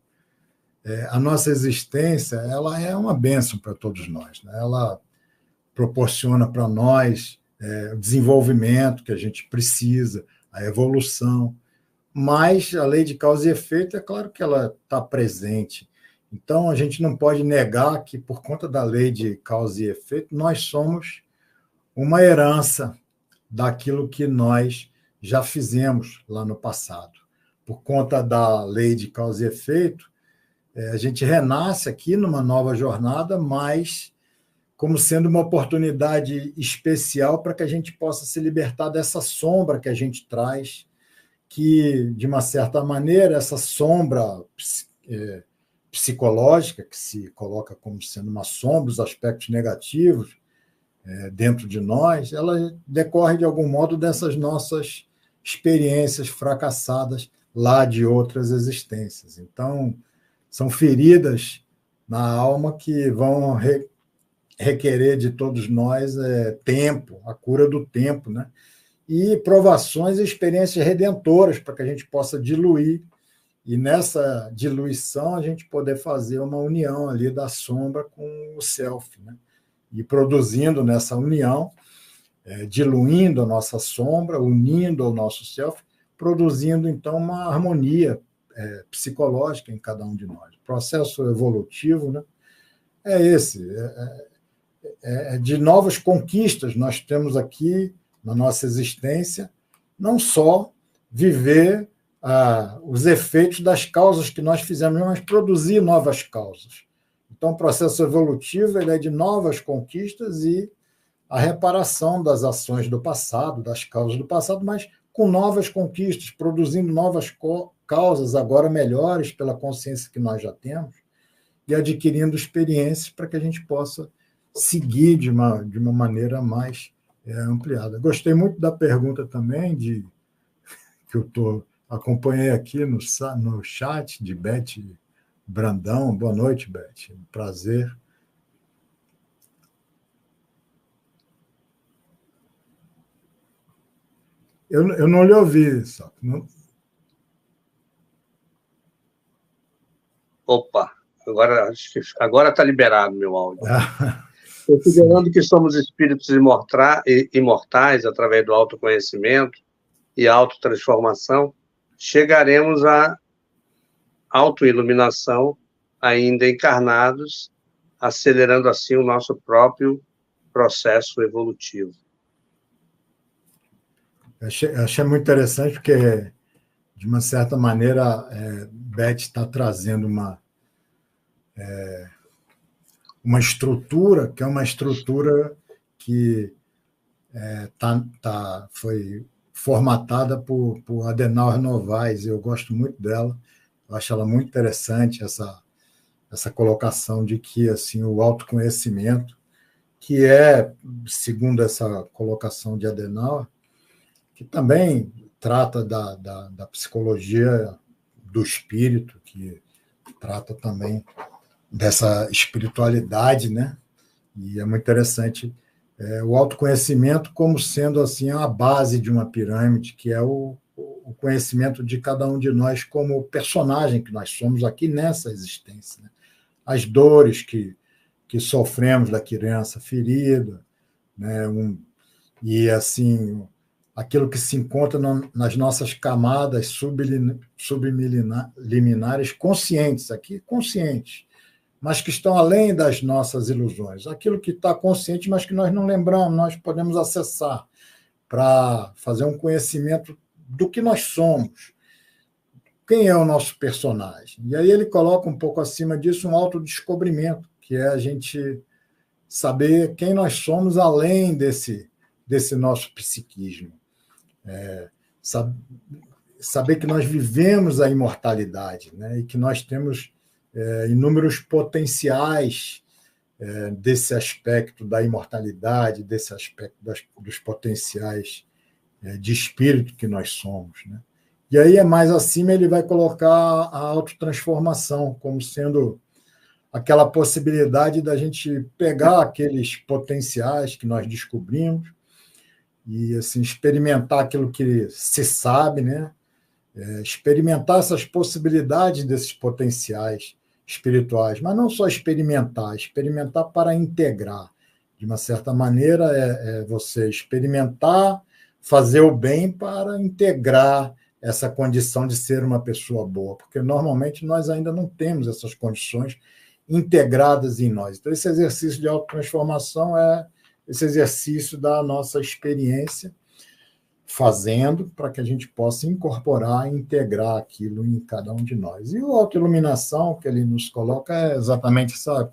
a nossa existência ela é uma bênção para todos nós, né? Ela proporciona para nós o desenvolvimento que a gente precisa, a evolução, mas a lei de causa e efeito, é claro que ela está presente. Então, a gente não pode negar que, por conta da lei de causa e efeito, nós somos uma herança daquilo que nós já fizemos lá no passado. Por conta da lei de causa e efeito, a gente renasce aqui numa nova jornada, mas como sendo uma oportunidade especial para que a gente possa se libertar dessa sombra que a gente traz, que, de uma certa maneira, essa sombra psicológica, que se coloca como sendo uma sombra, os aspectos negativos dentro de nós, ela decorre, de algum modo, dessas nossas experiências fracassadas lá de outras existências. Então, são feridas na alma que vão requerer de todos nós tempo, a cura do tempo, né? E provações e experiências redentoras para que a gente possa diluir, e nessa diluição a gente poder fazer uma união ali da sombra com o self, né? E produzindo nessa união, diluindo a nossa sombra, unindo ao nosso self, produzindo então uma harmonia psicológica em cada um de nós. O processo evolutivo, né? É esse, de novas conquistas nós temos aqui na nossa existência, não só viver os efeitos das causas que nós fizemos, mas produzir novas causas. Então, o processo evolutivo ele é de novas conquistas e a reparação das ações do passado, das causas do passado, mas com novas conquistas, produzindo novas causas agora melhores pela consciência que nós já temos e adquirindo experiências para que a gente possa seguir de uma maneira mais ampliada. Gostei muito da pergunta também que eu acompanhei aqui no chat de Beth Brandão. Boa noite, Beth. Um prazer. Eu não lhe ouvi, só. Não... Opa, agora está liberado meu áudio. Considerando que somos espíritos imortais através do autoconhecimento e autotransformação, chegaremos à autoiluminação ainda encarnados, acelerando assim o nosso próprio processo evolutivo. Achei muito interessante porque, de uma certa maneira, Beth está trazendo uma estrutura que é uma estrutura que foi formatada por Adenauer Novaes. Eu gosto muito dela, eu acho ela muito interessante, essa colocação de que assim, o autoconhecimento, que segundo essa colocação de Adenauer, que também trata da psicologia do espírito, que trata também dessa espiritualidade, né? E é muito interessante o autoconhecimento como sendo assim a base de uma pirâmide, que é o conhecimento de cada um de nós como personagem que nós somos aqui nessa existência, né? As dores que sofremos da criança ferida, né? E assim aquilo que se encontra nas nossas camadas subliminares conscientes, aqui conscientes, mas que estão além das nossas ilusões. Aquilo que está consciente, mas que nós não lembramos, nós podemos acessar para fazer um conhecimento do que nós somos. Quem é o nosso personagem? E aí ele coloca um pouco acima disso um autodescobrimento, que é a gente saber quem nós somos além desse nosso psiquismo. Saber que nós vivemos a imortalidade, né? E que nós temos inúmeros potenciais desse aspecto da imortalidade, desse aspecto dos potenciais de espírito que nós somos, né? E aí, mais acima, ele vai colocar a autotransformação como sendo aquela possibilidade da gente pegar aqueles potenciais que nós descobrimos e assim, experimentar aquilo que se sabe, né? Experimentar essas possibilidades desses potenciais espirituais, mas não só experimentar para integrar. De uma certa maneira, é você experimentar, fazer o bem para integrar essa condição de ser uma pessoa boa, porque normalmente nós ainda não temos essas condições integradas em nós. Então, esse exercício de autotransformação é esse exercício da nossa experiência fazendo para que a gente possa incorporar e integrar aquilo em cada um de nós. E a autoiluminação que ele nos coloca é exatamente essa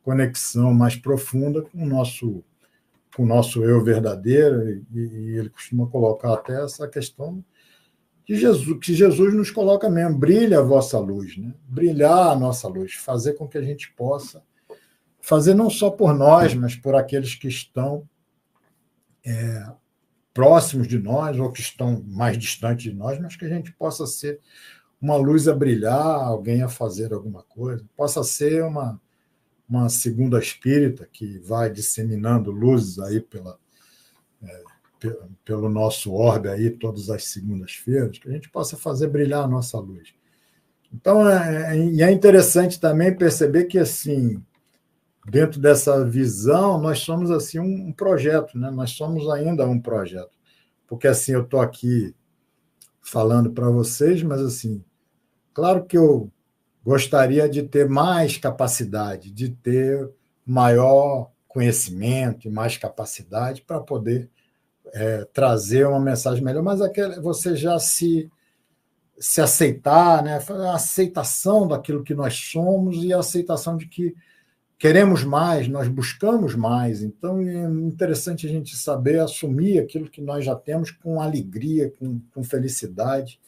conexão mais profunda com o nosso eu verdadeiro, e ele costuma colocar até essa questão de Jesus, que Jesus nos coloca mesmo, brilha a vossa luz, né? Brilhar a nossa luz, fazer com que a gente possa fazer não só por nós, mas por aqueles que estão próximos de nós ou que estão mais distantes de nós, mas que a gente possa ser uma luz a brilhar, alguém a fazer alguma coisa, possa ser uma segunda espírita que vai disseminando luzes aí pelo nosso orbe aí todas as segundas-feiras, que a gente possa fazer brilhar a nossa luz. Então, é interessante também perceber que, assim, dentro dessa visão, nós somos assim um projeto, né? Nós somos ainda um projeto. Porque, assim, eu estou aqui falando para vocês, mas, assim, claro que eu gostaria de ter mais capacidade, de ter maior conhecimento e mais capacidade para poder trazer uma mensagem melhor, mas você já se aceitar, né? A aceitação daquilo que nós somos e a aceitação de que queremos mais, nós buscamos mais. Então, é interessante a gente saber assumir aquilo que nós já temos com alegria, com felicidade,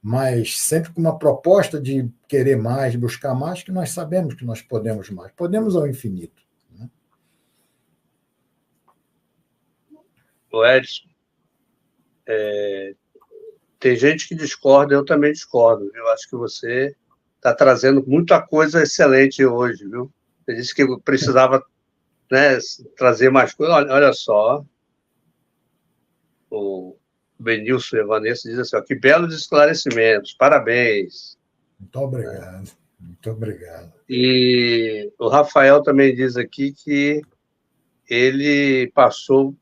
mas sempre com uma proposta de querer mais, buscar mais, que nós sabemos que nós podemos mais. Podemos ao infinito. Né? O Edson, tem gente que discorda, eu também discordo. Eu acho que você está trazendo muita coisa excelente hoje, viu? Você disse que eu precisava, né, trazer mais coisa. Olha só, o Benilson e a Vanessa dizem assim, ó, que belos esclarecimentos, parabéns. Muito obrigado, muito obrigado. E o Rafael também diz aqui que ele passou,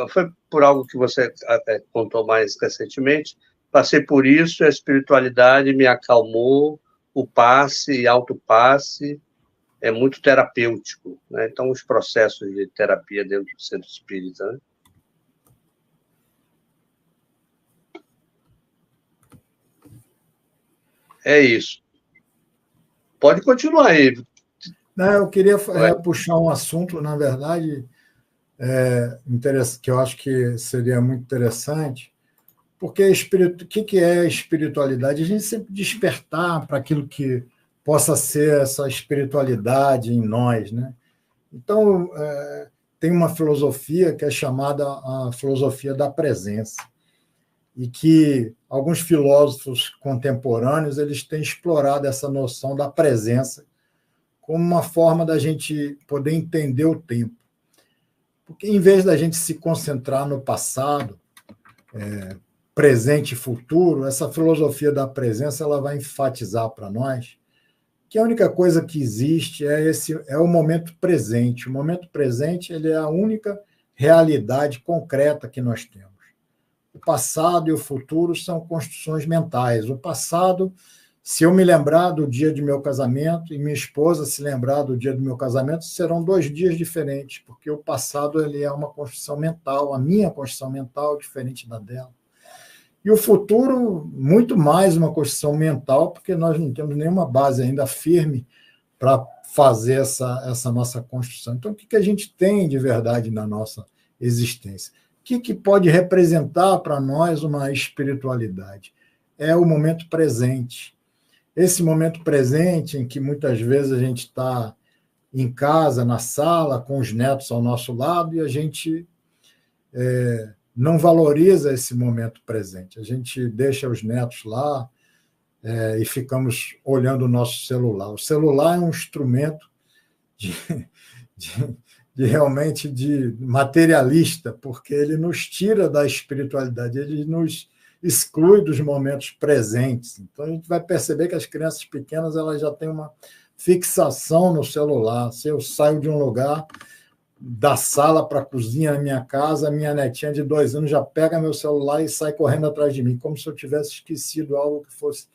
foi por algo que você até contou mais recentemente, passei por isso, a espiritualidade me acalmou, o passe e autopasse é muito terapêutico, né? Então, os processos de terapia dentro do centro espírita, né? É isso. Pode continuar aí. Não, eu queria puxar um assunto, na verdade, que eu acho que seria muito interessante, porque o que é espiritualidade? A gente sempre despertar para aquilo que possa ser essa espiritualidade em nós, né? Então, tem uma filosofia que é chamada a filosofia da presença. e que alguns filósofos contemporâneos eles têm explorado essa noção da presença como uma forma da gente poder entender o tempo. Porque, em vez da gente se concentrar no passado, presente e futuro, essa filosofia da presença ela vai enfatizar para nós que a única coisa que existe é o momento presente. O momento presente ele é a única realidade concreta que nós temos. O passado e o futuro são construções mentais. O passado, se eu me lembrar do dia de meu casamento e minha esposa se lembrar do dia do meu casamento, serão 2 dias diferentes, porque o passado ele é uma construção mental, a minha construção mental é diferente da dela. E o futuro, muito mais uma construção mental, porque nós não temos nenhuma base ainda firme para fazer essa nossa construção. Então, o que a gente tem de verdade na nossa existência? O que pode representar para nós uma espiritualidade? É o momento presente. Esse momento presente em que muitas vezes a gente está em casa, na sala, com os netos ao nosso lado, e a gente não valoriza esse momento presente. A gente deixa os netos lá e ficamos olhando o nosso celular. O celular é um instrumento de realmente de materialista, porque ele nos tira da espiritualidade, ele nos exclui dos momentos presentes. Então, a gente vai perceber que as crianças pequenas elas já têm uma fixação no celular. Se eu saio de um lugar, da sala para a cozinha na minha casa, a minha netinha de 2 anos já pega meu celular e sai correndo atrás de mim, como se eu tivesse esquecido algo que fosse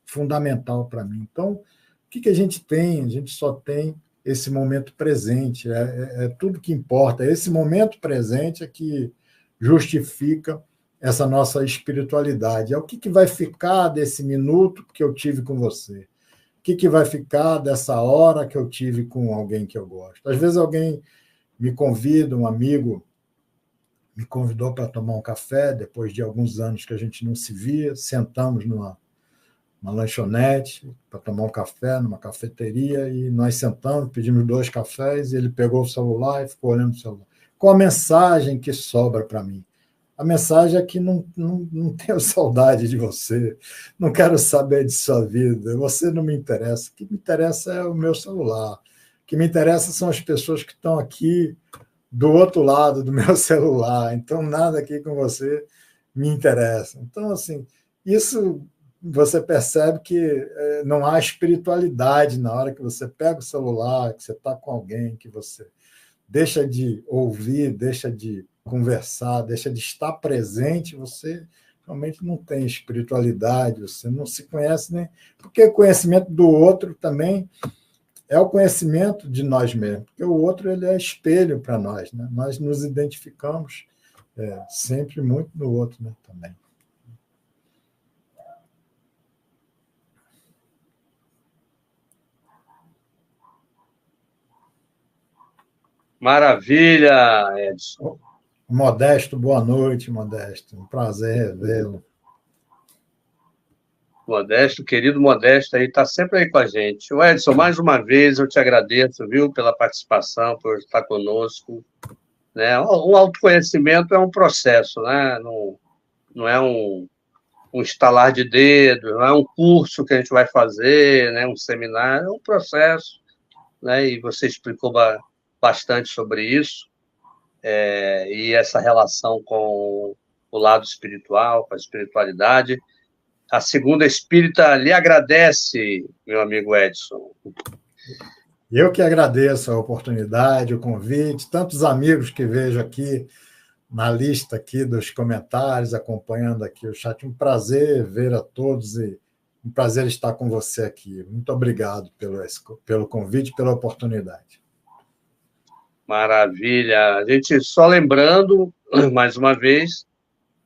fundamental para mim. Então, o que a gente tem? A gente só tem esse momento presente, é tudo que importa. Esse momento presente é que justifica essa nossa espiritualidade. É o que vai ficar desse minuto que eu tive com você? O que vai ficar dessa hora que eu tive com alguém que eu gosto? Às vezes alguém me convida, um amigo me convidou para tomar um café, depois de alguns anos que a gente não se via, sentamos numa lanchonete para tomar um café, numa cafeteria, e nós sentamos, pedimos 2 cafés, e ele pegou o celular e ficou olhando o celular. Qual a mensagem que sobra para mim? A mensagem é que não tenho saudade de você, não quero saber de sua vida, você não me interessa. O que me interessa é o meu celular. O que me interessa são as pessoas que estão aqui do outro lado do meu celular. Então, nada aqui com você me interessa. Então, assim, isso você percebe que não há espiritualidade na hora que você pega o celular, que você está com alguém, que você deixa de ouvir, deixa de conversar, deixa de estar presente, você realmente não tem espiritualidade, você não se conhece nem... Porque o conhecimento do outro também é o conhecimento de nós mesmos, porque o outro ele é espelho para nós, né? Nós nos identificamos sempre muito no outro, né, também. Maravilha, Edson. Modesto, boa noite, Modesto. Um prazer revê-lo. Modesto, querido Modesto, aí está sempre aí com a gente. O Edson, mais uma vez eu te agradeço, viu, pela participação, por estar conosco. Né? O autoconhecimento é um processo, né? Não é um estalar de dedo, não é um curso que a gente vai fazer, né? Um seminário, é um processo, né? E você explicou bastante sobre isso, e essa relação com o lado espiritual, com a espiritualidade. A Segunda Espírita lhe agradece, meu amigo Edson. Eu que agradeço a oportunidade, o convite, tantos amigos que vejo aqui na lista aqui dos comentários, acompanhando aqui o chat. Um prazer ver a todos e um prazer estar com você aqui. Muito obrigado pelo convite e pela oportunidade. Maravilha. A gente só lembrando, mais uma vez,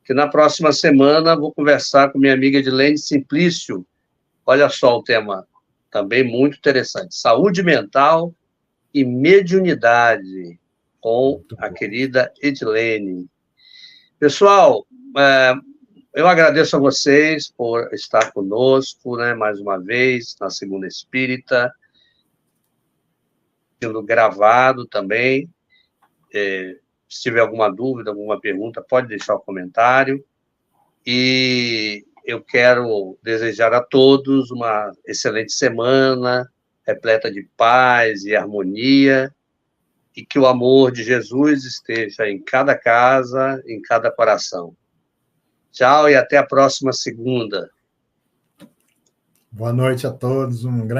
que na próxima semana vou conversar com minha amiga Edilene Simplício. Olha só o tema, também muito interessante. Saúde mental e mediunidade, com a querida Edilene. Pessoal, eu agradeço a vocês por estar conosco, né, mais uma vez, na Segunda Espírita, sendo gravado também. Se tiver alguma dúvida, alguma pergunta, pode deixar o comentário. E eu quero desejar a todos uma excelente semana, repleta de paz e harmonia, e que o amor de Jesus esteja em cada casa, em cada coração. Tchau e até a próxima segunda. Boa noite a todos, um grande